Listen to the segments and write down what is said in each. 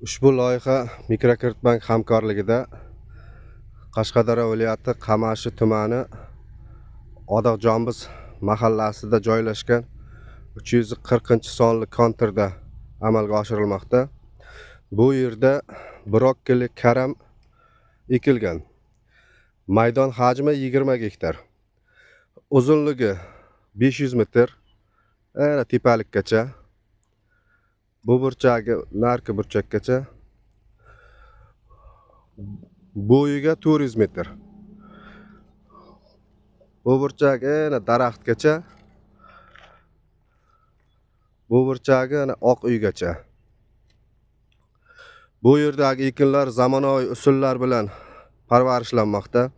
Ushbu loyiha Mikrokreditbank hamkorligida Qashqadaryo viloyati Qamashi tumani Odoqjonbiz mahallasida joylashgan 340-sonli kontirda amalga oshirilmoqda. Bu yerda brokkoli, karam ekilgan. Maydon hajmi 20 gektar. Uzunligi 500 metr. Ana tepalikgacha. Bu burchagi narki burchakgacha. Bo'yiga 400 metr. Bu burchagi ana daraxtgacha. Bu burchagi ana oq uygacha. Bu yerdagi ekinlar zamonaviy usullar bilan parvarishlanmoqda.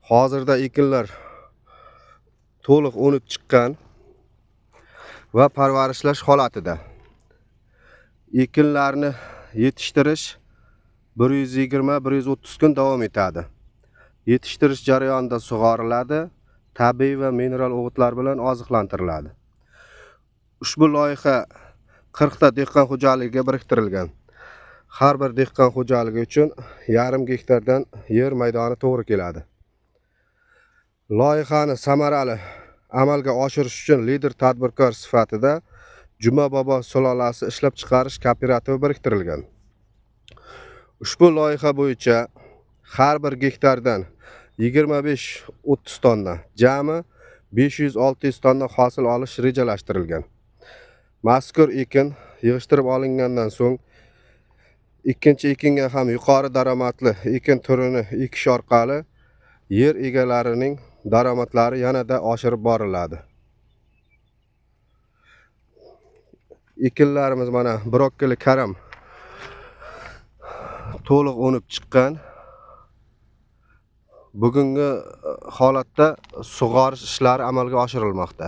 Hozirda ekinlar to'liq o'nib chiqqan va parvarishlash holatida. Ekinlarni yetishtirish 120-130 kun davom etadi. Yetishtirish jarayonida sug'oriladi, tabiiy va mineral o'g'itlar bilan oziqlantiriladi. Ushbu loyiha 40 ta dehqon xo'jaligiga biriktirilgan. Har bir dehqon xo'jaligi uchun yarim gektardan yer maydoni to'g'ri keladi. Loyihani samarali amalga oshirish uchun lider tadbirkor sifatida Juma bobo sulolasi ishlab chiqarish kooperativi biriktirilgan. Ushbu loyiha bo'yicha har bir gektardan 25-30 tonna, jami 500-600 tonna hosil olish rejalashtirilgan. Mazkur ekin yig'ishtirib olingandan so'ng ikkinchi ekinga ham yuqori daromadli ekin turini ekish orqali yer egalarining daromadlari yanada oshirib boriladi. Ekinlarimiz mana brokkoli, karam to'liq o'nib chiqqan. Bugungi holatda sug'orish ishlari amalga oshirilmoqda.